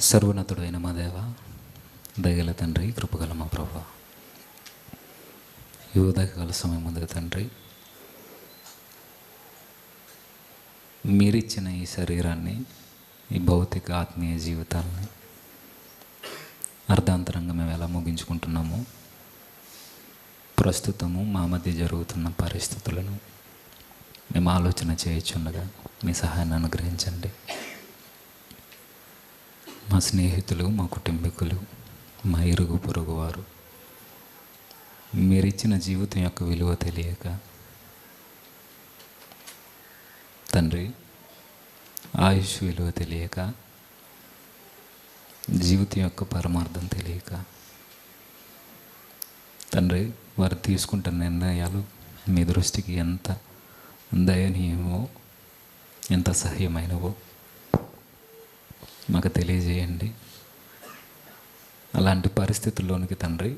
సర్వోన్నతుడైన మా దేవ, దయగల తండ్రి, కృపగల మా ప్రభువా, ఈ ఉదయకాల సమయం ముందుగా తండ్రి, మీరిచ్చిన ఈ శరీరాన్ని, ఈ భౌతిక ఆత్మీయ జీవితాలని అర్ధాంతరంగా మేము ఎలా ముగించుకుంటున్నామో, ప్రస్తుతము మా మధ్య జరుగుతున్న పరిస్థితులను మేము ఆలోచన చేయొచ్చుండగా మీ సహాయాన్ని అనుగ్రహించండి. మా స్నేహితులు, మా కుటుంబీకులు, మా ఇరుగు పొరుగు వారు మీరిచ్చిన జీవితం యొక్క విలువ తెలియక తండ్రి, ఆయుష్ విలువ తెలియక, జీవితం యొక్క పరమార్థం తెలియక తండ్రి, వారు తీసుకుంటున్న నిర్ణయాలు మీ దృష్టికి ఎంత దయనీయమో, ఎంత సహ్యమైనవో మాకు తెలియజేయండి. అలాంటి పరిస్థితుల్లోనికి తండ్రి,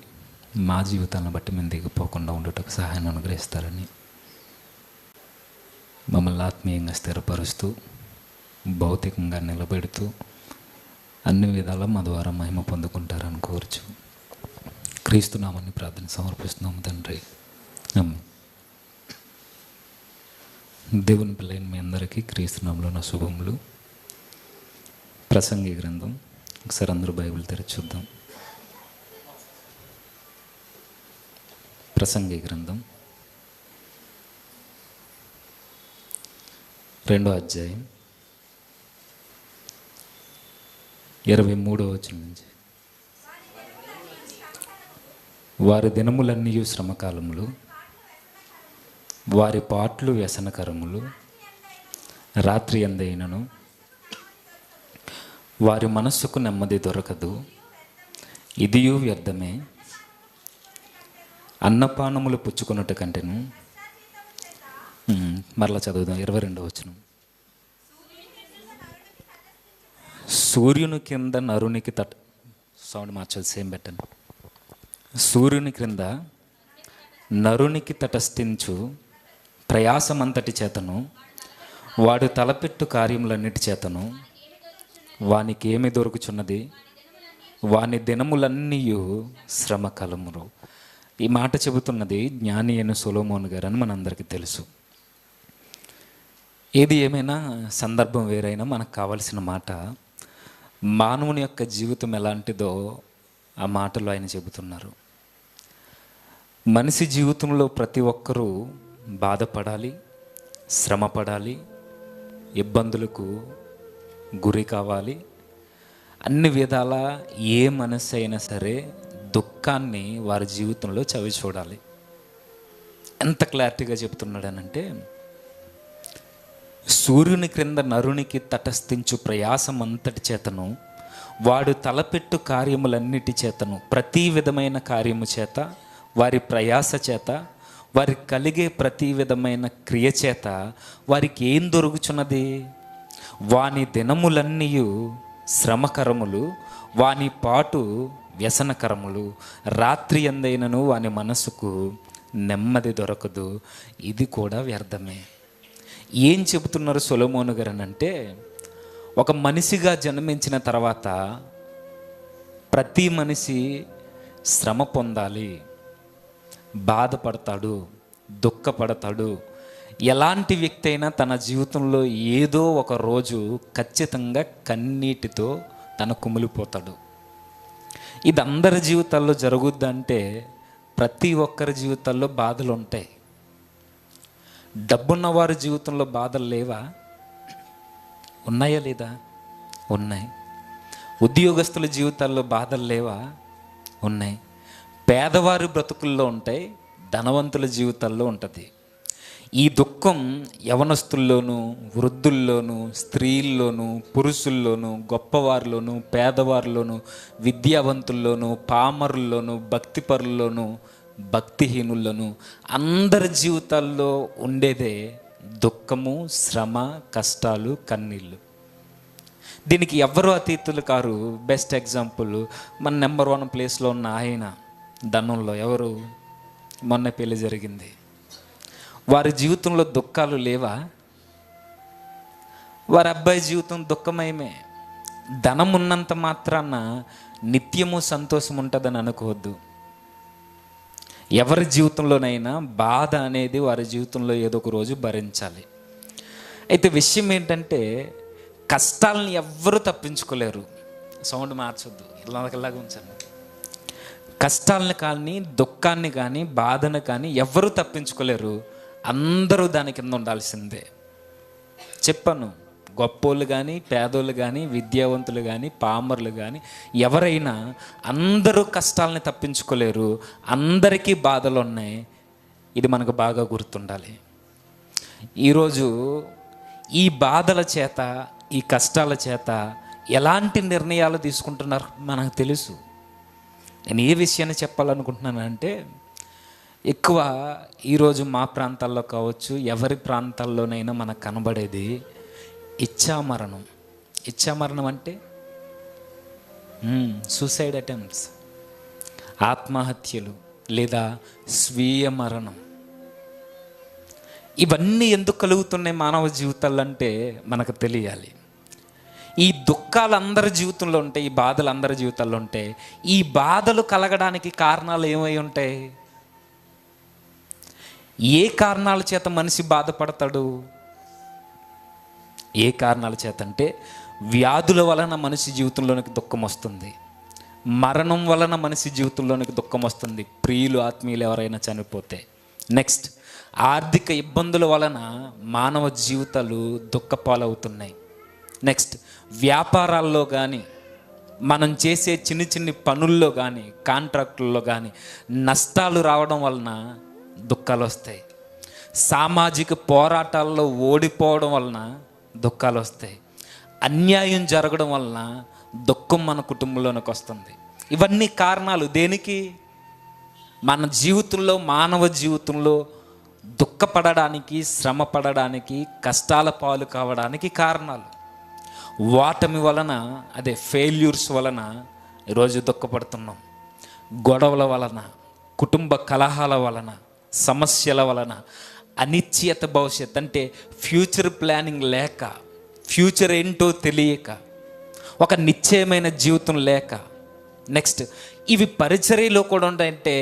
మా జీవితాలను బట్టి మేము దిగిపోకుండా ఉండటకు సహాయాన్ని అనుగ్రహిస్తారని, మమ్మల్ని ఆత్మీయంగా స్థిరపరుస్తూ, భౌతికంగా నిలబెడుతూ, అన్ని విధాలా మా ద్వారా మహిమ పొందుకుంటారని కోరుచు క్రీస్తునామని ప్రార్థన సమర్పిస్తున్నాము తండ్రి. దేవుని పిల్లైన మీ అందరికీ క్రీస్తునామంలో నా శుభములు. ప్రసంగి గ్రంథం ఒకసారి అందరూ బైబిల్ తెరిచి చూద్దాం. ప్రసంగి గ్రంథం 2వ అధ్యాయం 23వ వచనం నుంచి. వారి దినములన్నీ శ్రమకాలములు, వారి పాటలు వ్యసనకరములు. రాత్రి ఎందైనను వారి మనస్సుకు నెమ్మది దొరకదు, ఇదియు వ్యర్థమే. అన్నపానములు పుచ్చుకున్నట్టు కంటేను. మరలా చదువుదాం. 22వ వచనం. సూర్యుని కింద నరునికి సౌండ్ మార్చాలి, సేమ్ పెట్టండి. సూర్యుని క్రింద నరునికి తటస్థించు ప్రయాసమంతటి చేతను, వాడు తలపెట్టు కార్యములన్నిటి చేతను వానికి ఏమి దొరుకుచున్నది? వాని దినములన్నీ శ్రమకాలములు. ఈ మాట చెబుతున్నది జ్ఞాని అయిన సొలొమోను గారు అని మనందరికీ తెలుసు. ఏది ఏమైనా సందర్భం వేరైనా మనకు కావలసిన మాట, మానవుని యొక్క జీవితం ఎలాంటిదో ఆ మాటలో ఆయన చెబుతున్నారు. మనిషి జీవితంలో ప్రతి ఒక్కరూ బాధపడాలి, శ్రమపడాలి, ఇబ్బందులకు గురి కావాలి. అన్ని విధాల ఏ మనసు అయినా సరే దుఃఖాన్ని వారి జీవితంలో చవి చూడాలి. ఎంత క్లారిటీగా చెప్తున్నాడనంటే, సూర్యుని క్రింద నరునికి తటస్థించు ప్రయాసం అంతటి చేతను, వాడు తలపెట్టు కార్యములన్నిటి చేతను, ప్రతి విధమైన కార్యము చేత, వారి ప్రయాస చేత, వారికి కలిగే ప్రతి విధమైన క్రియ చేత వారికి ఏం దొరుకుచున్నది? వాని దినములన్నీ శ్రమకరములు, వాని పాటు వ్యసనకరములు. రాత్రి ఎందైనను వాని మనసుకు నెమ్మది దొరకదు, ఇది కూడా వ్యర్థమే. ఏం చెబుతున్నారు సొలొమోను గారు అంటే, ఒక మనిషిగా జన్మించిన తర్వాత ప్రతి మనిషి శ్రమ పొందాలి, బాధపడతాడు, దుఃఖపడతాడు. ఎలాంటి వ్యక్తి అయినా తన జీవితంలో ఏదో ఒక రోజు ఖచ్చితంగా కన్నీటితో తన కుమిలిపోతాడు. ఇది అందరి జీవితాల్లో జరుగుద్దంటే ప్రతి ఒక్కరి జీవితాల్లో బాధలు ఉంటాయి. డబ్బున్న వారి జీవితంలో బాధలు లేవా? ఉన్నాయా లేదా? ఉన్నాయి. ఉద్యోగస్తుల జీవితాల్లో బాధలు లేవా? ఉన్నాయి. పేదవారి బ్రతుకుల్లో ఉంటాయి, ధనవంతుల జీవితాల్లో ఉంటుంది. ఈ దుఃఖం యవనస్తుల్లోనూ, వృద్ధుల్లోనూ, స్త్రీల్లోనూ, పురుషుల్లోనూ, గొప్పవారిలోనూ, పేదవారిలోనూ, విద్యావంతుల్లోనూ, పామరుల్లోనూ, భక్తిపరుల్లోనూ, భక్తిహీనుల్లోనూ, అందరి జీవితాల్లో ఉండేదే దుఃఖము, శ్రమ, కష్టాలు, కన్నీళ్ళు. దీనికి ఎవరు అతీతులు కారు. బెస్ట్ ఎగ్జాంపుల్ మన నెంబర్ 1 ప్లేస్లో ఉన్న ఆయన ధనంలో ఎవరు? మొన్న పెళ్లి జరిగింది. వారి జీవితంలో దుఃఖాలు లేవా? వారి అబ్బాయి జీవితం దుఃఖమయమే. ధనం ఉన్నంత మాత్రాన నిత్యము సంతోషం ఉంటుందని అనుకోవద్దు. ఎవరి జీవితంలోనైనా బాధ అనేది వారి జీవితంలో ఏదో ఒక రోజు భరించాలి. అయితే విషయం ఏంటంటే, కష్టాలను ఎవ్వరూ తప్పించుకోలేరు. సౌండ్ మార్చొద్దు, ఇలాగలాగా ఉంచండి. కష్టాలను కానీ, దుఃఖాన్ని కానీ, బాధను కానీ ఎవరూ తప్పించుకోలేరు. అందరూ దాని కింద ఉండాల్సిందే. చెప్పాను, గొప్పోళ్ళు కానీ, పేదోళ్ళు కానీ, విద్యావంతులు కానీ, పామరులు కానీ, ఎవరైనా అందరూ కష్టాలని తప్పించుకోలేరు. అందరికీ బాధలు ఉన్నాయి. ఇది మనకు బాగా గుర్తుండాలి. ఈరోజు ఈ బాధల చేత, ఈ కష్టాల చేత ఎలాంటి నిర్ణయాలు తీసుకుంటున్నారు మనకు తెలుసు. నేను ఏ విషయాన్ని చెప్పాలనుకుంటున్నానంటే, ఎక్కువ ఈరోజు మా ప్రాంతాల్లో కావచ్చు, ఎవరి ప్రాంతాల్లోనైనా మనకు కనబడేది ఇచ్ఛామరణం. ఇచ్ఛామరణం అంటే సూసైడ్ అటెంప్ట్స్, ఆత్మహత్యలు లేదా స్వీయ మరణం. ఇవన్నీ ఎందుకు కలుగుతున్నాయి మానవ జీవితాల్లో అంటే మనకు తెలియాలి. ఈ దుఃఖాలు అందరి జీవితంలో ఉంటాయి, ఈ బాధలు అందరి జీవితాల్లో ఉంటాయి. ఈ బాధలు కలగడానికి కారణాలు ఏమై ఉంటాయి? ఏ కారణాల చేత మనిషి బాధపడతాడు? ఏ కారణాల చేత అంటే, వ్యాధుల వలన మనిషి జీవితంలోనికి దుఃఖం వస్తుంది, మరణం వలన మనిషి జీవితంలోనికి దుఃఖం వస్తుంది, ప్రియులు ఆత్మీయులు ఎవరైనా చనిపోతే. నెక్స్ట్, ఆర్థిక ఇబ్బందుల వలన మానవ జీవితాలు దుఃఖపాలవుతున్నాయి. నెక్స్ట్, వ్యాపారాల్లో కానీ, మనం చేసే చిన్ని చిన్ని పనుల్లో కానీ, కాంట్రాక్టుల్లో కానీ నష్టాలు రావడం వలన దుఃఖాలు వస్తాయి. సామాజిక పోరాటాల్లో ఓడిపోవడం వలన దుఃఖాలు వస్తాయి. అన్యాయం జరగడం వలన దుఃఖం మన కుటుంబంలోనికి వస్తుంది. ఇవన్నీ కారణాలు దేనికి? మన జీవితంలో, మానవ జీవితంలో దుఃఖపడడానికి, శ్రమ పడడానికి, కష్టాల పాలు కావడానికి కారణాలు. వాటమి వలన, అదే ఫెయిల్యూర్స్ వలన ఈరోజు దుఃఖపడుతున్నాం. గొడవల వలన, కుటుంబ కలహాల వలన, సమస్యల వలన, అనిశ్చిత భవిష్యత్ అంటే ఫ్యూచర్ ప్లానింగ్ లేక, ఫ్యూచర్ ఏంటో తెలియక, ఒక నిశ్చయమైన జీవితం లేక. నెక్స్ట్, ఇవి పరిచర్యలో కూడా ఉంటాయంటే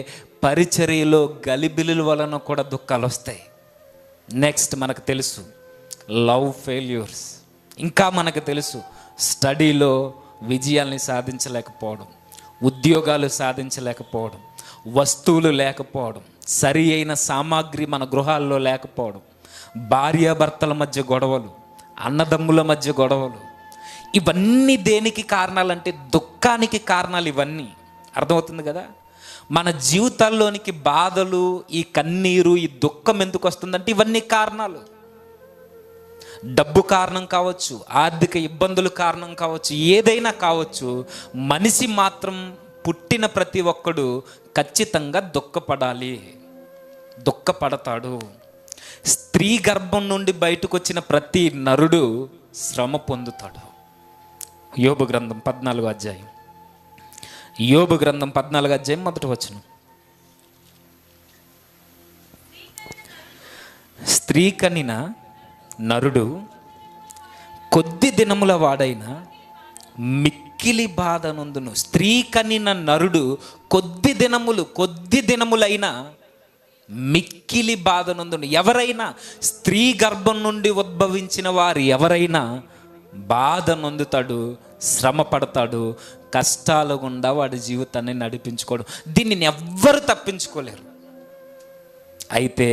పరిచర్యలో గలిబిలుల వలన కూడా దుఃఖాలు వస్తాయి. నెక్స్ట్, మనకు తెలుసు లవ్ ఫెయిల్యూర్స్. ఇంకా మనకు తెలుసు స్టడీలో విజయాల్ని సాధించలేకపోవడం, ఉద్యోగాలు సాధించలేకపోవడం, వస్తువులు లేకపోవడం, సరి అయిన సామాగ్రి మన గృహాల్లో లేకపోవడం, భార్యాభర్తల మధ్య గొడవలు, అన్నదమ్ముల మధ్య గొడవలు. ఇవన్నీ దేనికి కారణాలంటే దుఃఖానికి కారణాలు. ఇవన్నీ అర్థమవుతుంది కదా? మన జీవితాల్లోనికి బాధలు, ఈ కన్నీరు, ఈ దుఃఖం ఎందుకు వస్తుందంటే ఇవన్నీ కారణాలు. డబ్బు కారణం కావచ్చు, ఆర్థిక ఇబ్బందులు కారణం కావచ్చు, ఏదైనా కావచ్చు. మనిషి మాత్రం పుట్టిన ప్రతి ఒక్కడు ఖచ్చితంగా దుఃఖపడాలి, దుఃఖపడతాడు. స్త్రీ గర్భం నుండి బయటకు వచ్చిన ప్రతి నరుడు శ్రమ పొందుతాడు. యోబు గ్రంథం 14వ అధ్యాయం, యోబు గ్రంథం 14వ అధ్యాయం 1వ వచనం. స్త్రీ కనిన నరుడు కొద్ది దినముల వాడైన మిక్కిలి బాధ నొందును. స్త్రీ కనిన నరుడు కొద్ది దినములైన మిక్కిలి బాధ నొందును. ఎవరైనా, స్త్రీ గర్భం నుండి ఉద్భవించిన వారు ఎవరైనా బాధ నొందుతాడు, శ్రమ పడతాడు, కష్టాల గుండా వాడి జీవితాన్ని నడిపించుకోవడం. దీన్ని ఎవ్వరు తప్పించుకోలేరు. అయితే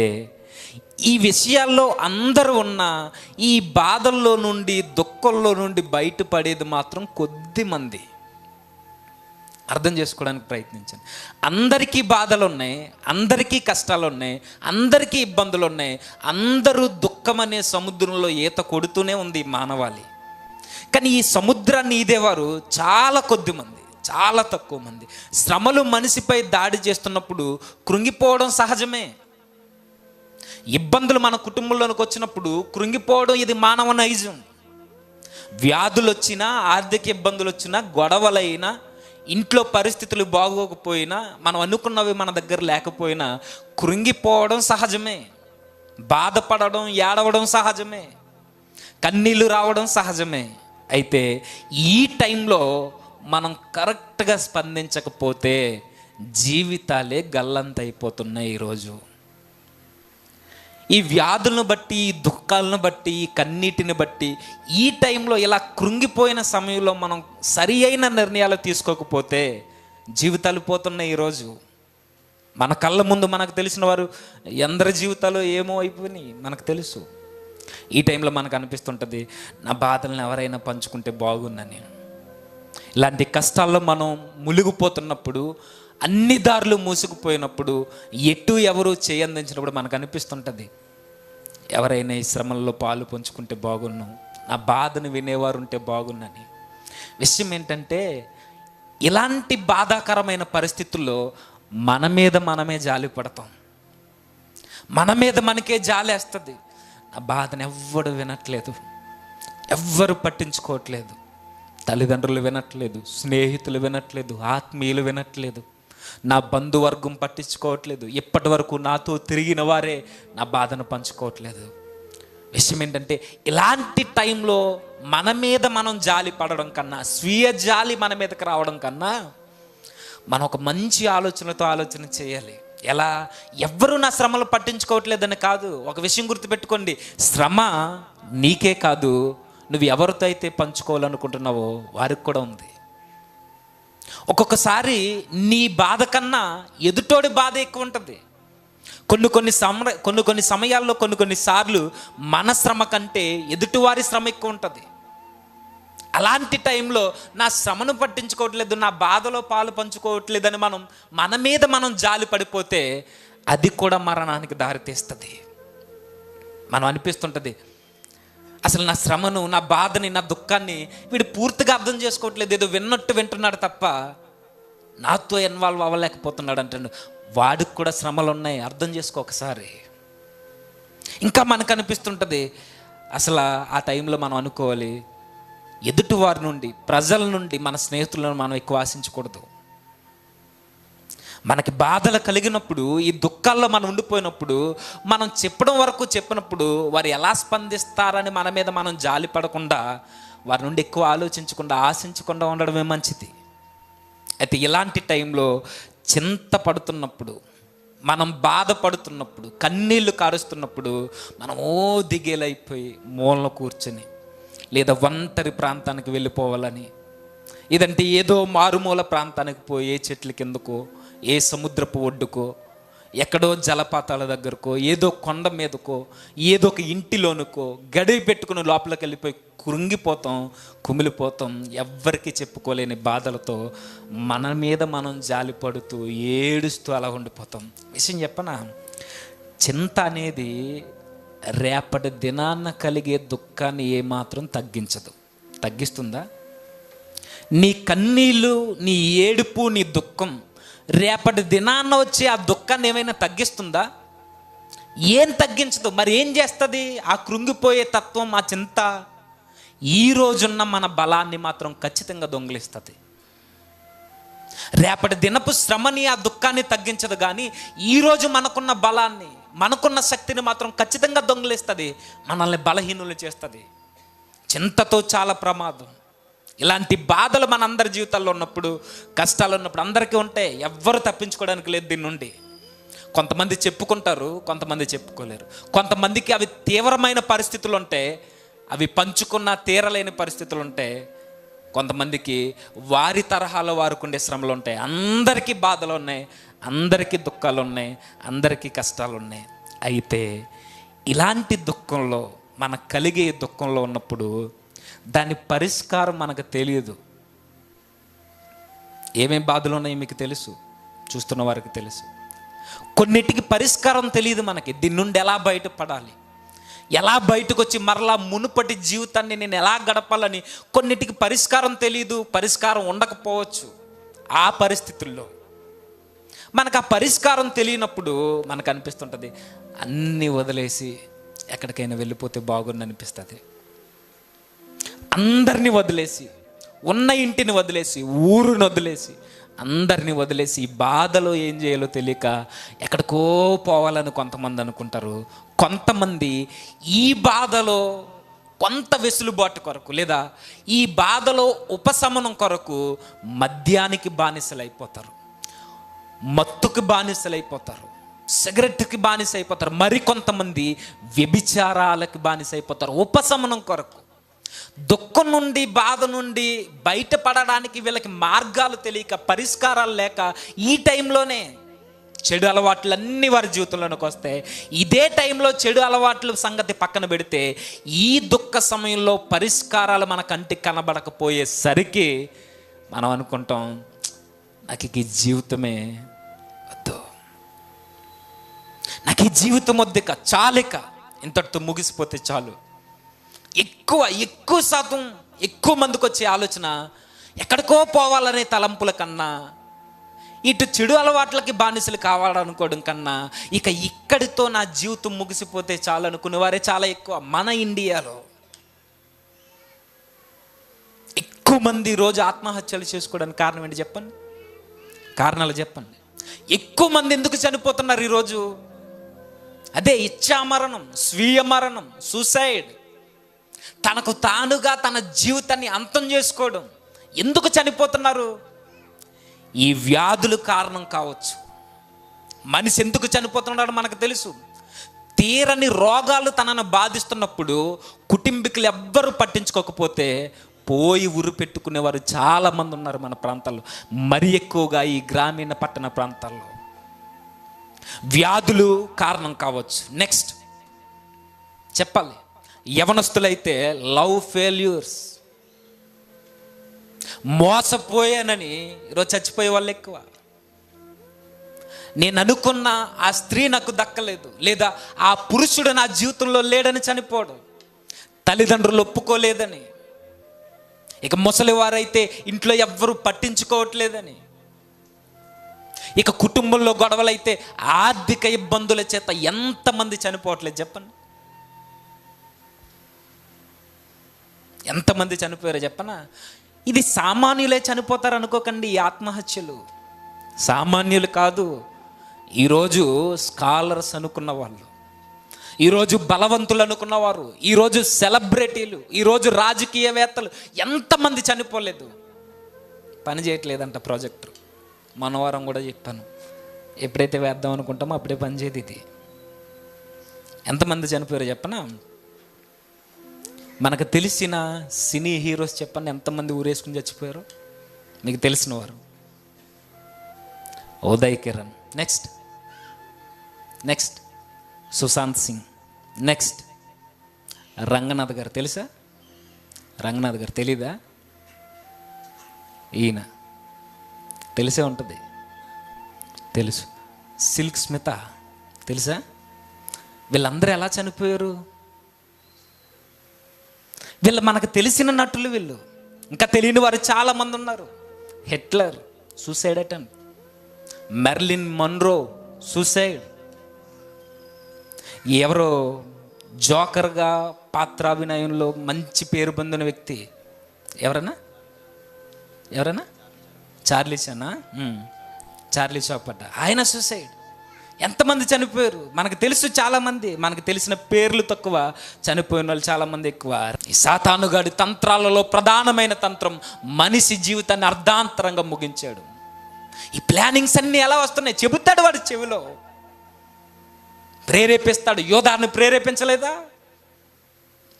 ఈ విషయాల్లో అందరూ ఉన్న ఈ బాధల్లో నుండి, దుఃఖంలో నుండి బయటపడేది మాత్రం కొద్ది మంది. అర్థం చేసుకోవడానికి ప్రయత్నించండి. అందరికీ బాధలు ఉన్నాయి, అందరికీ కష్టాలు ఉన్నాయి, అందరికీ ఇబ్బందులు ఉన్నాయి. అందరూ దుఃఖం అనే సముద్రంలో ఈత కొడుతూనే ఉంది మానవాళి. కానీ ఈ సముద్రాన్ని ఈదేవారు చాలా కొద్ది మంది, చాలా తక్కువ మంది. శ్రమలు మనిషిపై దాడి చేస్తున్నప్పుడు కృంగిపోవడం సహజమే. ఇబ్బందులు మన కుటుంబంలోనికి వచ్చినప్పుడు కృంగిపోవడం ఇది మానవ నైజం. వ్యాధులు వచ్చినా, ఆర్థిక ఇబ్బందులు వచ్చినా, గొడవలైనా, ఇంట్లో పరిస్థితులు బాగోకపోయినా, మనం అనుకున్నవి మన దగ్గర లేకపోయినా కృంగిపోవడం సహజమే. బాధపడడం, ఏడవడం సహజమే. కన్నీళ్ళు రావడం సహజమే. అయితే ఈ టైంలో మనం కరెక్ట్గా స్పందించకపోతే జీవితాలే గల్లంతైపోతున్నాయి ఈరోజు. ఈ వ్యాధులను బట్టి, ఈ దుఃఖాలను బట్టి, ఈ కన్నీటిని బట్టి ఈ టైంలో ఇలా కృంగిపోయిన సమయంలో మనం సరి అయిన నిర్ణయాలు తీసుకోకపోతే జీవితాలు పోతున్నాయి ఈరోజు. మన కళ్ళ ముందు మనకు తెలిసిన వారు ఎందరి జీవితాలు ఏమో అయిపోయినాయి మనకు తెలుసు. ఈ టైంలో మనకు అనిపిస్తుంటుంది, నా బాధలను ఎవరైనా పంచుకుంటే బాగుందని. ఇలాంటి కష్టాల్లో మనం మునిగిపోతున్నప్పుడు, అన్ని దారులు మూసుకుపోయినప్పుడు, ఎటు ఎవరు చేయందించినప్పుడు మనకు అనిపిస్తుంటుంది, ఎవరైనా ఈ శ్రమల్లో పాలు పంచుకుంటే బాగున్నాం, నా బాధను వినేవారు ఉంటే బాగున్నని. విషయం ఏంటంటే, ఇలాంటి బాధాకరమైన పరిస్థితుల్లో మన మీద మనమే జాలి పడతాం, మన మీద మనకే జాలేస్తుంది. నా బాధను ఎవ్వడు వినట్లేదు, ఎవ్వరు పట్టించుకోవట్లేదు, తల్లిదండ్రులు వినట్లేదు, స్నేహితులు వినట్లేదు, ఆత్మీయులు వినట్లేదు, నా బంధువర్గం పట్టించుకోవట్లేదు, ఇప్పటి వరకు నాతో తిరిగిన వారే నా బాధను పంచుకోవట్లేదు. విషయం ఏంటంటే, ఇలాంటి టైంలో మన మీద మనం జాలి పడడం కన్నా, స్వీయ జాలి మన మీదకి రావడం కన్నా, మనం ఒక మంచి ఆలోచనతో ఆలోచన చేయాలి. ఎలా? ఎవ్వరూ నా శ్రమలు పట్టించుకోవట్లేదని కాదు. ఒక విషయం గుర్తుపెట్టుకోండి, శ్రమ నీకే కాదు, నువ్వు ఎవరితో అయితే పంచుకోవాలనుకుంటున్నావో వారికి కూడా ఉంది. ఒక్కొక్కసారి నీ బాధ కన్నా ఎదుటోడి బాధ ఎక్కువ ఉంటుంది. కొన్ని సమయాల్లో కొన్నిసార్లు మన శ్రమ కంటే ఎదుటివారి శ్రమ ఎక్కువ ఉంటుంది. అలాంటి టైంలో నా శ్రమను పట్టించుకోవట్లేదు, నా బాధలో పాలు పంచుకోవట్లేదని మన మీద మనం జాలి పడిపోతే అది కూడా మరణానికి దారితీస్తుంది. మనం అనిపిస్తుంటుంది, అసలు నా శ్రమను, నా బాధని, నా దుఃఖాన్ని వీడు పూర్తిగా అర్థం చేసుకోవట్లేదు, ఏదో విన్నట్టు వింటున్నాడు తప్ప నాతో ఇన్వాల్వ్ అవ్వలేకపోతున్నాడు అంటాడు. వాడికి కూడా శ్రమలు ఉన్నాయి, అర్థం చేసుకో ఒకసారి. ఇంకా మనకు అనిపిస్తుంటుంది, అసలు ఆ టైంలో మనం అనుకోవాలి, ఎదుటివారి నుండి, ప్రజల నుండి, మన స్నేహితులను మనం ఎక్కువ ఆశించకూడదు. మనకి బాధలు కలిగినప్పుడు, ఈ దుఃఖాల్లో మనం ఉండిపోయినప్పుడు, మనం చెప్పినప్పుడు వారు ఎలా స్పందిస్తారని మన మీద మనం జాలి పడకుండా, వారి నుండి ఎక్కువ ఆలోచించకుండా, ఆశించకుండా ఉండడమే మంచిది. అయితే ఇలాంటి టైంలో చింత పడుతున్నప్పుడు, మనం బాధపడుతున్నప్పుడు, కన్నీళ్లు కారుస్తున్నప్పుడు మనం దిగేలైపోయి మూలను కూర్చొని, లేదా ఒంటరి ప్రాంతానికి వెళ్ళిపోవాలని, ఇదంటే ఏదో మారుమూల ప్రాంతానికి పోయి, ఏ చెట్ల కిందకో, ఏ సముద్రపు ఒడ్డుకో, ఎక్కడో జలపాతాల దగ్గరకో, ఏదో కొండ మీదకో, ఏదో ఒక ఇంటిలోనుకో గడివి పెట్టుకుని లోపలికి వెళ్ళిపోయి కృంగిపోతాం, కుమిలిపోతాం. ఎవ్వరికి చెప్పుకోలేని బాధలతో మన మీద మనం జాలిపడుతూ ఏడుస్తూ అలా ఉండిపోతాం. విషయం చెప్పనా, చింత అనేది రేపటి దినాన్న కలిగే దుఃఖాన్ని ఏమాత్రం తగ్గించదు. తగ్గిస్తుందా? నీ కన్నీళ్ళు, నీ ఏడుపు, నీ దుఃఖం రేపటి దినాన్న వచ్చి ఆ దుఃఖాన్ని ఏమైనా తగ్గిస్తుందా? ఏం తగ్గించదు. మరి ఏం చేస్తుంది? ఆ కృంగిపోయే తత్వం, ఆ చింత ఈ రోజున్న మన బలాన్ని మాత్రం ఖచ్చితంగా దొంగిలిస్తుంది. రేపటి దినపు శ్రమని, ఆ దుఃఖాన్ని తగ్గించదు, కానీ ఈరోజు మనకున్న బలాన్ని, మనకున్న శక్తిని మాత్రం ఖచ్చితంగా దొంగిలిస్తుంది, మనల్ని బలహీనులు చేస్తుంది. చింతతో చాలా ప్రమాదం. ఇలాంటి బాధలు మనందరి జీవితాల్లో ఉన్నప్పుడు, కష్టాలు ఉన్నప్పుడు అందరికీ ఉంటాయి, ఎవ్వరు తప్పించుకోవడానికి లేదు దీని నుండి. కొంతమంది చెప్పుకుంటారు, కొంతమంది చెప్పుకోలేరు. కొంతమందికి అవి తీవ్రమైన పరిస్థితులు ఉంటాయి, అవి పంచుకున్న తీరలేని పరిస్థితులు ఉంటాయి. కొంతమందికి వారి తరహాలో వారికి ఉండే శ్రమలు ఉంటాయి. అందరికీ బాధలు ఉన్నాయి, అందరికీ దుఃఖాలు ఉన్నాయి, అందరికీ కష్టాలు ఉన్నాయి. అయితే ఇలాంటి దుఃఖంలో, మనకు కలిగే దుఃఖంలో ఉన్నప్పుడు దాని పరిష్కారం మనకు తెలియదు. ఏమేం బాధలు ఉన్నాయో మీకు తెలుసు, చూస్తున్న వారికి తెలుసు. కొన్నిటికి పరిష్కారం తెలియదు మనకి. దీని నుండి ఎలా బయటపడాలి, ఎలా బయటకు వచ్చి మరలా మునుపటి జీవితాన్ని నేను ఎలా గడపాలని కొన్నిటికి పరిష్కారం తెలియదు. పరిష్కారం ఉండకపోవచ్చు. ఆ పరిస్థితుల్లో మనకు ఆ పరిష్కారం తెలియనప్పుడు మనకు అనిపిస్తుంటుంది, అన్నీ వదిలేసి ఎక్కడికైనా వెళ్ళిపోతే బాగుంది అనిపిస్తుంది. అందరినీ వదిలేసి, ఉన్న ఇంటిని వదిలేసి, ఊరుని వదిలేసి, అందరినీ వదిలేసి ఈ బాధలో ఏం చేయాలో తెలియక ఎక్కడికో పోవాలని కొంతమంది అనుకుంటారు. కొంతమంది ఈ బాధలో కొంత వెసులుబాటు కొరకు, లేదా ఈ బాధలో ఉపశమనం కొరకు మద్యానికి బానిసలైపోతారు, మత్తుకి బానిసలైపోతారు, సిగరెట్కి బానిస అయిపోతారు, మరికొంతమంది వ్యభిచారాలకి బానిస అయిపోతారు ఉపశమనం కొరకు. దుఃఖం నుండి, బాధ నుండి బయటపడడానికి వీళ్ళకి మార్గాలు తెలియక, పరిష్కారాలు లేక ఈ టైంలోనే చెడు అలవాట్లన్నీ వారి జీవితంలోనికి వస్తాయి. ఇదే టైంలో చెడు అలవాట్ల సంగతి పక్కన పెడితే ఈ దుఃఖ సమయంలో పరిష్కారాలు మన కంటికి కనబడకపోయేసరికి మనం అనుకుంటాం, నాకు ఈ జీవితమే వద్దు, నాకు ఈ జీవితం వద్దిక, చాలిక, ఇంతటితో ముగిసిపోతే చాలు. ఎక్కువ శాతం ఎక్కువ మందికి వచ్చే ఆలోచన ఎక్కడికో పోవాలనే తలంపుల కన్నా, ఇటు చెడు అలవాట్లకి బానిసలు కావాలనుకోవడం కన్నా, ఇక ఇక్కడితో నా జీవితం ముగిసిపోతే చాలు అనుకునే వారే చాలా ఎక్కువ. మన ఇండియాలో ఎక్కువ మంది రోజు ఆత్మహత్యలు చేసుకోవడానికి కారణం ఏంటి చెప్పండి? కారణాలు చెప్పండి. ఎక్కువ మంది ఎందుకు చనిపోతున్నారు ఈరోజు? అదే ఇచ్ఛామరణం, స్వీయ మరణం, సూసైడ్, తనకు తానుగా తన జీవితాన్ని అంతం చేసుకోవడం. ఎందుకు చనిపోతున్నారు? ఈ వ్యాధులు కారణం కావచ్చు. మనిషి ఎందుకు చనిపోతున్నాడో మనకు తెలుసు. తీరని రోగాలు తనను బాధిస్తున్నప్పుడు కుటుంబీకులు ఎవ్వరూ పట్టించుకోకపోతే పోయి ఉరి పెట్టుకునేవారు చాలామంది ఉన్నారు మన ప్రాంతాల్లో, మరి ఎక్కువగా ఈ గ్రామీణ పట్టణ ప్రాంతాల్లో. వ్యాధులు కారణం కావచ్చు. నెక్స్ట్ చెప్పాలి, యవనస్తులైతే లవ్ ఫెయిల్యూర్స్, మోసపోయానని ఈరోజు చచ్చిపోయే వాళ్ళు ఎక్కువ. నేను అనుకున్న ఆ స్త్రీ నాకు దక్కలేదు, లేదా ఆ పురుషుడు నా జీవితంలో లేడని చనిపోవడం, తల్లిదండ్రులు ఒప్పుకోలేదని, ఇక ముసలివారైతే ఇంట్లో ఎవ్వరూ పట్టించుకోవట్లేదని, ఇక కుటుంబంలో గొడవలైతే ఆర్థిక ఇబ్బందుల చేత ఎంతమంది చనిపోవట్లేదు చెప్పండి? ఎంతమంది చనిపోయారో చెప్పనా? ఇది సామాన్యులే చనిపోతారు అనుకోకండి. ఈ ఆత్మహత్యలు సామాన్యులు కాదు. ఈరోజు స్కాలర్స్ అనుకున్న వాళ్ళు, ఈరోజు బలవంతులు అనుకున్నవారు, ఈరోజు సెలబ్రిటీలు, ఈరోజు రాజకీయవేత్తలు ఎంతమంది చనిపోలేదు. పని చేయట్లేదంట ప్రాజెక్టు. మనవారం కూడా చెప్పాను, ఎప్పుడైతే వేద్దాం అనుకుంటామో అప్పుడే పని చేయదు ఇది. ఎంతమంది చనిపోయారో చెప్పనా? మనకు తెలిసిన సినీ హీరోస్ చెప్పండి, ఎంతమంది ఊరేసుకుని చచ్చిపోయారు మీకు తెలిసిన వారు? ఉదయ్ కిరణ్, నెక్స్ట్ సుశాంత్ సింగ్, నెక్స్ట్ రంగనాథ్ గారు. తెలుసా రంగనాథ్ గారు? తెలీదా? ఈయన తెలిసే ఉంటుంది, తెలుసు. సిల్క్ స్మిత తెలుసా? వీళ్ళందరూ ఎలా చనిపోయారు? వీళ్ళు మనకు తెలిసిన నటులు, వీళ్ళు ఇంకా తెలియని వారు చాలామంది ఉన్నారు. Hitler suicide attempt, Marilyn Monroe suicide, ఎవరో జోకర్గా పాత్రాభినయంలో మంచి పేరు పొందిన వ్యక్తి ఎవరన్నా చార్లీ చాప్లన్, ఆయన సూసైడ్. ఎంతమంది చనిపోయారు మనకు తెలుసు చాలామంది. మనకు తెలిసిన పేర్లు తక్కువ, చనిపోయిన వాళ్ళు చాలామంది ఎక్కువ. ఈ సాతానుగాడి తంత్రాలలో ప్రధానమైన తంత్రం మనిషి జీవితాన్ని అర్ధాంతరంగా ముగించాడు. ఈ ప్లానింగ్స్ అన్నీ ఎలా వస్తున్నాయి చెబుతాడు వాడి చెవిలో, ప్రేరేపిస్తాడు. యోధాన్ని ప్రేరేపించలేదా?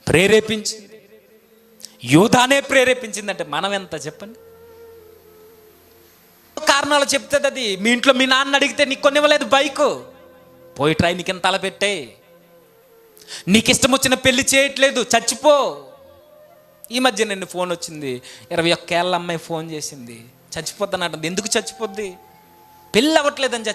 ప్రేరేపించింది, యోధానే ప్రేరేపించిందంటే మనం ఎంత చెప్పండి? కారణాలు చెప్తుంది అది. మీ ఇంట్లో మీ నాన్న అడిగితే నీకు కొనివ్వలేదు బైకు, పోయి ట్రైన్కి ఎంత తలపెట్టే, నీకు ఇష్టం వచ్చిన పెళ్లి చేయట్లేదు, చచ్చిపో. ఈ మధ్య నిన్ను ఫోన్ వచ్చింది, 21 ఏళ్ళ అమ్మాయి ఫోన్ చేసింది, చచ్చిపోతానంటుంది. ఎందుకు చచ్చిపోద్ది? పెళ్ళి అవ్వట్లేదని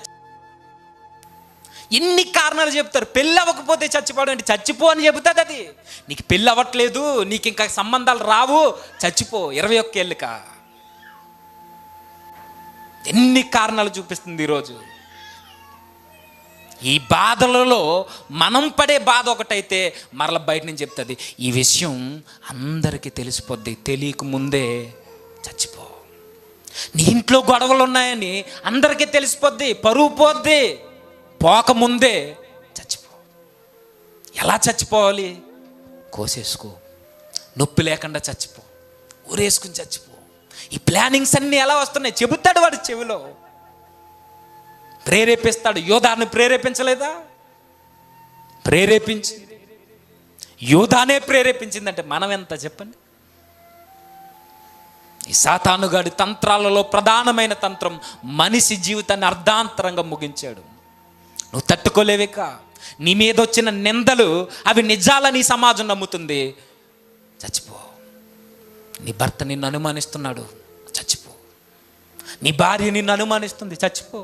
ఎన్ని కారణాలు చెప్తారు. పెళ్ళి అవ్వకపోతే చచ్చిపోవడం అంటే, చచ్చిపో అని చెబుతుంది అది. నీకు పెళ్ళి అవ్వట్లేదు, నీకు ఇంకా సంబంధాలు రావు, చచ్చిపో. 21 ఏళ్ళుకా? ఎన్ని కారణాలు చూపిస్తుంది ఈరోజు. ఈ బాధలలో మనం పడే బాధ ఒకటైతే మరల బయట నుంచి చెప్తుంది, ఈ విషయం అందరికీ తెలిసిపోద్ది, తెలియక ముందే చచ్చిపో. నీ ఇంట్లో గొడవలు ఉన్నాయని అందరికీ తెలిసిపోద్ది, పరువు పోద్ది, పోకముందే చచ్చిపో. ఎలా చచ్చిపోవాలి? కోసేసుకో, నొప్పి లేకుండా చచ్చిపో, ఊరేసుకుని చచ్చిపో. ఈ ప్లానింగ్స్ అన్నీ ఎలా వస్తున్నాయి? చెబుతాడు వాడు చెవిలో, ప్రేరేపిస్తాడు. యోధాను ప్రేరేపించలేదా? ప్రేరేపించి యోధానే ప్రేరేపించిందంటే మనం ఎంత చెప్పండి. ఈ సాతానుగాడి తంత్రాలలో ప్రధానమైన తంత్రం మనిషి జీవితాన్ని అర్ధాంతరంగా ముగించాడు. నువ్వు తట్టుకోలేవిక. నీ మీద వచ్చిన నిందలు అవి నిజాలని సమాజం నమ్ముతుంది, చచ్చిపో. నీ భర్త నిన్ను అనుమానిస్తున్నాడు, చచ్చిపో. నీ భార్య నిన్ను అనుమానిస్తుంది, చచ్చిపో.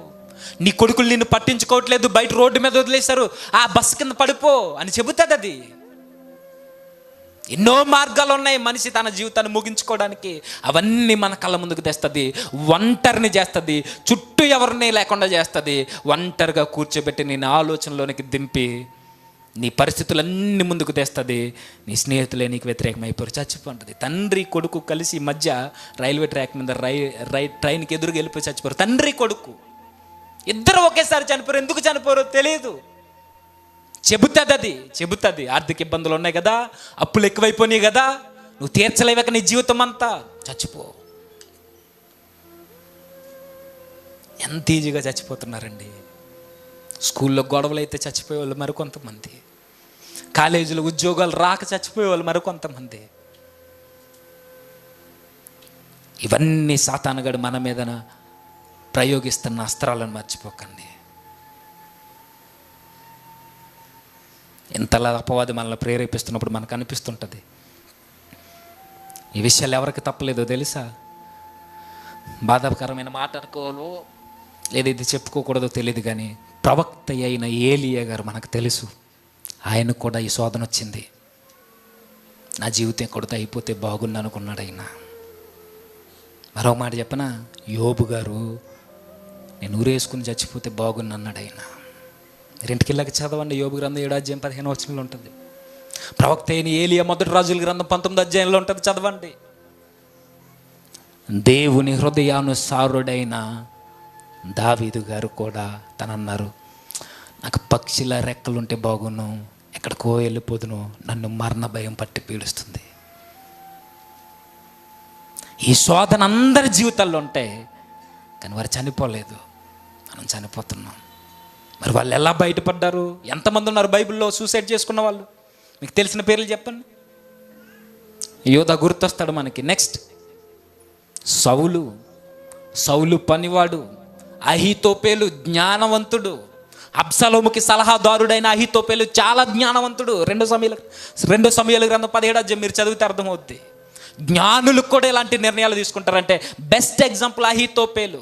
నీ కొడుకులు నిన్ను పట్టించుకోవట్లేదు, బయట రోడ్డు మీద వదిలేశారు, ఆ బస్సు కింద పడిపో అని చెబుతుంది. అది ఎన్నో మార్గాలు ఉన్నాయి మనిషి తన జీవితాన్ని ముగించుకోవడానికి. అవన్నీ మన కళ్ళ ముందుకు తెస్తుంది, ఒంటరిని చేస్తుంది, చుట్టూ ఎవరిని లేకుండా చేస్తుంది. ఒంటరిగా కూర్చోబెట్టి నేను ఆలోచనలోనికి దింపి నీ పరిస్థితులన్నీ ముందుకు తెస్తుంది. నీ స్నేహితులే నీకు వ్యతిరేకమైపోయి చచ్చిపోతుంది. తండ్రి కొడుకు కలిసి ఈ మధ్య రైల్వే ట్రాక్ మీద ట్రైన్కి ఎదురుగా వెళ్ళిపోయి చచ్చిపోరు. తండ్రి కొడుకు ఇద్దరు ఒకేసారి చనిపోరు. ఎందుకు చనిపోరో తెలియదు. చెబుతుంది ఆర్థిక ఇబ్బందులు ఉన్నాయి కదా, అప్పులు ఎక్కువైపోయినాయి కదా, నువ్వు తీర్చలేవక నీ జీవితం అంతా, చచ్చిపో. ఎంత ఈజీగా చచ్చిపోతున్నారండి. స్కూల్లో గొడవలు అయితే చచ్చిపోయేవాళ్ళు మరికొంతమంది, కాలేజీలో ఉద్యోగాలు రాక చచ్చిపోయేవాళ్ళు మరికొంతమంది. ఇవన్నీ సాతానుగాడు మన మీదన ప్రయోగిస్తున్న అస్త్రాలను మర్చిపోకండి. ఇంతలా అపవాది మనల్ని ప్రేరేపిస్తున్నప్పుడు మనకు అనిపిస్తుంటుంది, ఈ విషయాలు ఎవరికి తప్పలేదో తెలుసా? బాధాకరమైన మాట అనుకోవాలో లేదా ఇది చెప్పుకోకూడదో తెలియదు, కానీ ప్రవక్త అయిన ఏలియా గారు మనకు తెలుసు. ఆయనకు కూడా ఈ శోధన వచ్చింది. నా జీవితం కొడుత అయిపోతే బాగుంది అనుకున్నాడు ఆయన. మరో మాట చెప్పనా, యోబు గారు నేను ఊరేసుకుని చచ్చిపోతే బాగుంది అన్నాడు ఆయన. రెండుకిళ్ళకి చదవండి, యోబు గ్రంథం 7 అధ్యాయం 15 వచనంలో ఉంటుంది. ప్రవక్త అయిన ఏలియా 1 రాజుల గ్రంథం 19 అధ్యాయంలో ఉంటుంది, చదవండి. దేవుని హృదయానుసారుడైన దావీదు గారు కూడా తనన్నారు, నాకు పక్షిల రెక్కలుంటే బాగును, ఎక్కడికో వెళ్ళిపోదును, నన్ను మరణ భయం పట్టి పీడిస్తుంది. ఈ శోధన అందరి జీవితాల్లో ఉంటాయి, కానీ వారు చనిపోలేదు, మనం చనిపోతున్నాం. మరి వాళ్ళు ఎలా బయటపడ్డారు? ఎంతమంది ఉన్నారు బైబిల్లో సూసైడ్ చేసుకున్న వాళ్ళు? మీకు తెలిసిన పేర్లు చెప్పండి. యోధ గుర్తొస్తాడు మనకి. నెక్స్ట్ సౌలు పనివాడు, అహీతోపేలు జ్ఞానవంతుడు, అబ్షాలోముకి సలహాదారుడైన అహీతోపేలు చాలా జ్ఞానవంతుడు. 2 సమూయేలు గ్రంథం 17 అధ్యాయం మీరు చదివితే అర్థమవుద్ది. జ్ఞానులకు కూడా ఎలాంటి నిర్ణయాలు తీసుకుంటారంటే బెస్ట్ ఎగ్జాంపుల్ అహీతోపేలు.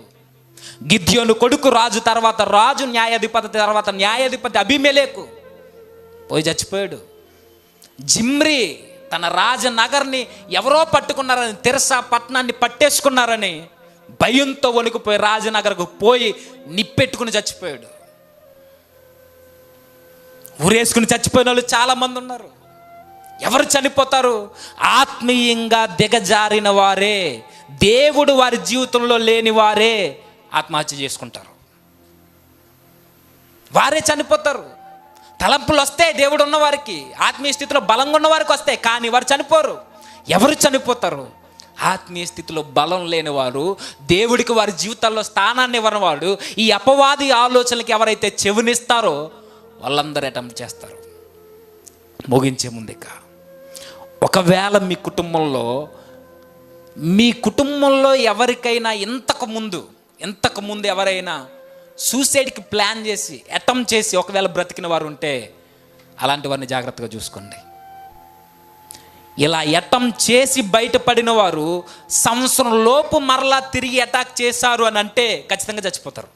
గిద్యోను కొడుకు రాజు, తర్వాత రాజు న్యాయాధిపతి, తర్వాత న్యాయాధిపతి అబీమెలెకు పోయి చచ్చిపోయాడు. జిమ్రీ తన రాజనగర్ని ఎవరో పట్టుకున్నారని, తిర్సా పట్టణాన్ని పట్టేసుకున్నారని భయంతో వణికిపోయి రాజనగర్కు పోయి నిప్పెట్టుకుని చచ్చిపోయాడు. ఊరేసుకుని చచ్చిపోయిన వాళ్ళు చాలామంది ఉన్నారు. ఎవరు చనిపోతారు? ఆత్మీయంగా దిగజారిన వారే, దేవుడు వారి జీవితంలో లేని వారే ఆత్మహత్య చేసుకుంటారు. వారే చనిపోతారు. తలంపులు వస్తాయి దేవుడు ఉన్నవారికి, ఆత్మీయ స్థితిలో బలంగా ఉన్నవారికి వస్తాయి, కానీ వారు చనిపోరు. ఎవరు చనిపోతారు? ఆత్మీయ స్థితిలో బలం లేని వారు, దేవుడికి వారి జీవితాల్లో స్థానాన్ని ఇవ్వని వాడు, ఈ అపవాది ఆలోచనలకి ఎవరైతే చెవినిస్తారో వాళ్ళందరూ అటెంప్ట్ చేస్తారు. ముగించే ముందుక ఒకవేళ మీ కుటుంబంలో ఎవరికైనా ఇంతకు ముందు ఎవరైనా సూసైడ్కి ప్లాన్ చేసి అటెంప్ట్ చేసి ఒకవేళ బ్రతికిన వారు ఉంటే అలాంటి వారిని జాగ్రత్తగా చూసుకోండి. ఇలా అటెంప్ట్ చేసి బయటపడిన వారు సంవత్సరం లోపు మరలా తిరిగి అటాక్ చేశారు అని అంటే ఖచ్చితంగా చచ్చిపోతారు.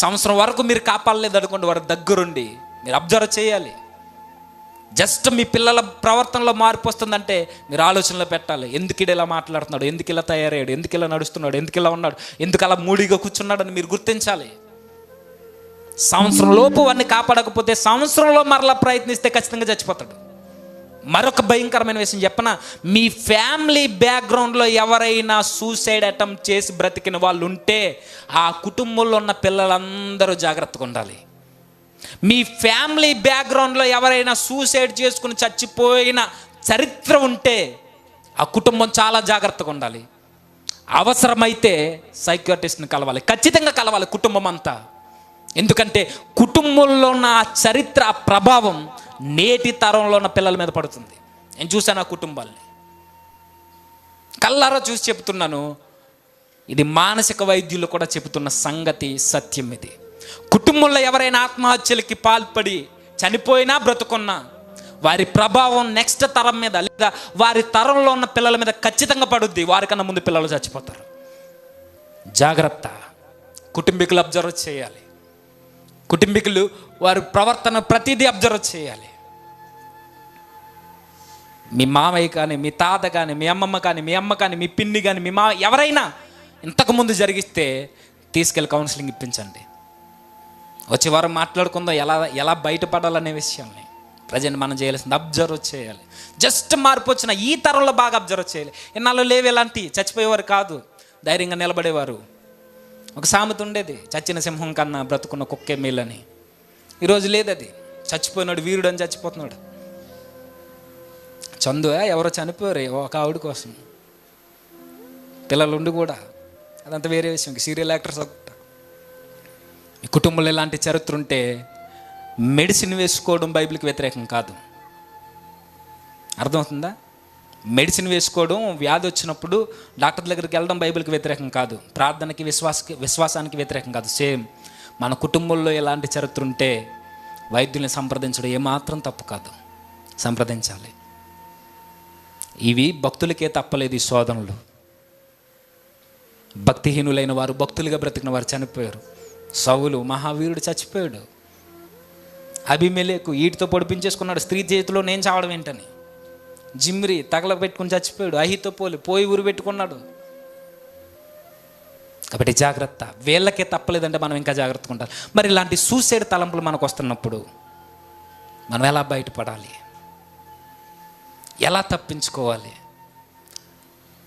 సంవత్సరం వరకు మీరు కాపాడలేదు అనుకోండి, వారి దగ్గరుండి మీరు అబ్జర్వ్ చేయాలి. జస్ట్ మీ పిల్లల ప్రవర్తనలో మార్పు వస్తుందంటే మీరు ఆలోచనలో పెట్టాలి, ఎందుకు ఇలా మాట్లాడుతున్నాడు, ఎందుకు ఇలా తయారయ్యాడు, ఎందుకు ఇలా నడుస్తున్నాడు, ఎందుకు ఇలా ఉన్నాడు, ఎందుకు అలా మూడిగా కూర్చున్నాడు అని మీరు గుర్తించాలి. సంవత్సరం లోపు వాడిని కాపాడకపోతే సంవత్సరంలో మరలా ప్రయత్నిస్తే ఖచ్చితంగా చచ్చిపోతాడు. మరొక భయంకరమైన విషయం చెప్పనా, మీ ఫ్యామిలీ బ్యాక్గ్రౌండ్లో ఎవరైనా సూసైడ్ అటెంప్ట్ చేసి బ్రతికిన వాళ్ళు ఉంటే ఆ కుటుంబంలో ఉన్న పిల్లలందరూ జాగ్రత్తగా ఉండాలి. మీ ఫ్యామిలీ బ్యాక్గ్రౌండ్లో ఎవరైనా సూసైడ్ చేసుకుని చచ్చిపోయిన చరిత్ర ఉంటే ఆ కుటుంబం చాలా జాగ్రత్తగా ఉండాలి. అవసరమైతే సైకియాట్రిస్ట్ని కలవాలి, ఖచ్చితంగా కలవాలి కుటుంబం అంతా. ఎందుకంటే కుటుంబంలో ఉన్న ఆ చరిత్ర, ఆ ప్రభావం నేటి తరంలో ఉన్న పిల్లల మీద పడుతుంది. నేను చూశాను ఆ కుటుంబాల్ని, కళ్ళారా చూసి చెప్తున్నాను. ఇది మానసిక వైద్యులు కూడా చెబుతున్న సంగతి, సత్యం ఇది. కుటుంబంలో ఎవరైనా ఆత్మహత్యలకి పాల్పడి చనిపోయినా బ్రతుకున్నా వారి ప్రభావం నెక్స్ట్ తరం మీద లేదా వారి తరంలో ఉన్న పిల్లల మీద ఖచ్చితంగా పడుద్ది. వారికన్నా ముందు పిల్లలు చచ్చిపోతారు. జాగ్రత్త. కుటుంబీకులు అబ్జర్వ్ చేయాలి. కుటుంబీకులు వారి ప్రవర్తన ప్రతిదీ అబ్జర్వ్ చేయాలి. మీ మామయ్య కానీ, మీ తాత కానీ, మీ అమ్మమ్మ కానీ, మీ అమ్మ కానీ, మీ పిన్ని కానీ, మీ ఎవరైనా ఇంతకుముందు జరిగిస్తే తీసుకెళ్ళి కౌన్సిలింగ్ ఇప్పించండి. వచ్చే వారం మాట్లాడుకుందాం ఎలా బయటపడాలనే విషయాన్ని. ప్రజెంట్ మనం చేయాల్సింది అబ్జర్వ్ చేయాలి. జస్ట్ మార్పు వచ్చిన ఈ తరంలో బాగా అబ్జర్వ్ చేయాలి. ఇన్నాళ్ళు లేవు ఎలాంటి, చచ్చిపోయేవారు కాదు, ధైర్యంగా నిలబడేవారు. ఒక సామెత ఉండేది, చచ్చిన సింహం కన్నా బ్రతుకున్న కుక్కే మేలని. ఈరోజు లేదు అది. చచ్చిపోయినాడు వీరుడు అని చచ్చిపోతున్నాడు. చందు ఎవరో చనిపోయారు ఒక ఆవిడ కోసం, పిల్లలు ఉండి కూడా. అదంతా వేరే విషయం. సీరియల్ యాక్టర్స్ మీ కుటుంబంలో ఇలాంటి చరిత్ర ఉంటే మెడిసిన్ వేసుకోవడం బైబిల్కి వ్యతిరేకం కాదు. అర్థమవుతుందా? మెడిసిన్ వేసుకోవడం, వ్యాధి వచ్చినప్పుడు డాక్టర్ దగ్గరికి వెళ్ళడం బైబిల్కి వ్యతిరేకం కాదు. ప్రార్థనకి, విశ్వాసానికి వ్యతిరేకం కాదు. సేమ్ మన కుటుంబంలో ఎలాంటి చరిత్ర ఉంటే వైద్యుల్ని సంప్రదించడం ఏమాత్రం తప్పు కాదు, సంప్రదించాలి. ఇవి భక్తులకే తప్పలేదు. ఈ శోధనలు భక్తిహీనులైన వారు, భక్తులుగా బ్రతికిన వారు చనిపోయారు. సౌలు మహావీరుడు చచ్చిపోయాడు. అబీమెలెకు ఈటితో పొడిపించేసుకున్నాడు, స్త్రీ చేతిలో నేను చావడం ఏంటని. జిమ్రీ తగలబెట్టుకుని చచ్చిపోయాడు. అహీతోపెలు పోయి ఊరు పెట్టుకున్నాడు. కాబట్టి జాగ్రత్త. వీళ్ళకే తప్పలేదంటే మనం ఇంకా జాగ్రత్తగా ఉండాలి. మరి ఇలాంటి సూసైడ్ తలంపులు మనకు వస్తున్నప్పుడు మనం ఎలా బయటపడాలి, ఎలా తప్పించుకోవాలి,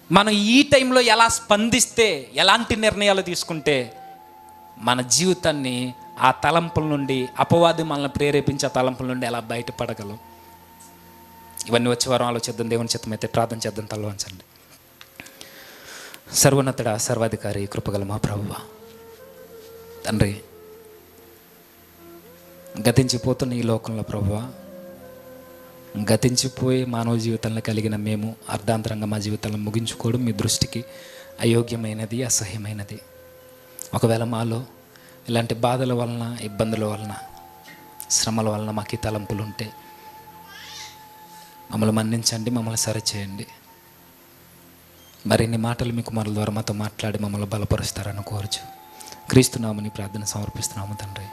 మనం ఈ టైంలో ఎలా స్పందిస్తే, ఎలాంటి నిర్ణయాలు తీసుకుంటే మన జీవితాన్ని ఆ తలంపుల నుండి, అపవాది మనల్ని ప్రేరేపించే తలంపుల నుండి ఎలా బయటపడగలం, ఇవన్నీ వచ్చే వారం ఆలోచిద్దాం. దేవుని చిత్తమైతే ప్రార్థన చేద్దాం. తల వంచండి. సర్వోన్నతుడా, సర్వాధికారి, కృపగల మా ప్రభువా, తండ్రి, గతించిపోతున్న ఈ లోకంలో ప్రభువా, గతించిపోయి మానవ జీవితంలో కలిగిన మేము అర్ధాంతరంగా మా జీవితాలను ముగించుకోవడం మీ దృష్టికి అయోగ్యమైనది, అసహ్యమైనది. ఒకవేళ మాలో ఇలాంటి బాధల వలన, ఇబ్బందుల వలన, శ్రమల వలన మాకు ఈ తలంపులు ఉంటే మమ్మల్ని మన్నించండి, మమ్మల్ని సరిచేయండి. మరిన్ని మాటలు మీకు మన ద్వారా మాతో మాట్లాడి మమ్మల్ని బలపరుస్తారని కోరుచు క్రీస్తునామని ప్రార్థన సమర్పిస్తున్నాము తండ్రి.